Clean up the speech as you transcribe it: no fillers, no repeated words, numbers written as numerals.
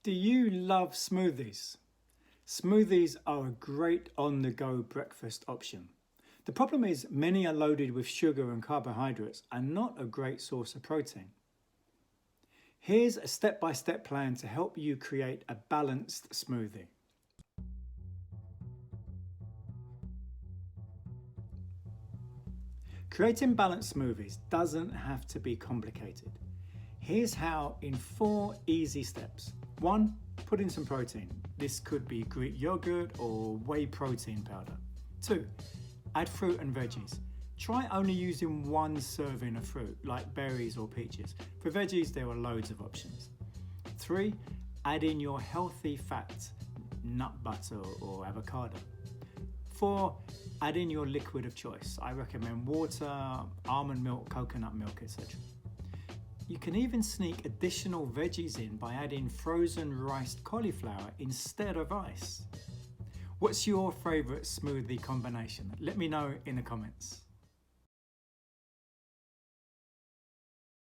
Do you love smoothies? Smoothies are a great on-the-go breakfast option. The problem is many are loaded with sugar and carbohydrates and not a great source of protein. Here's a step-by-step plan to help you create a balanced smoothie. Creating balanced smoothies doesn't have to be complicated. Here's how in 4 easy steps. 1. Put in some protein. This could be Greek yogurt or whey protein powder. 2. Add fruit and veggies. Try only using 1 serving of fruit, like berries or peaches. For veggies, there are loads of options. 3. Add in your healthy fats, nut butter or avocado. 4. Add in your liquid of choice. I recommend water, almond milk, coconut milk, etc. You can even sneak additional veggies in by adding frozen riced cauliflower instead of ice. What's your favourite smoothie combination? Let me know in the comments.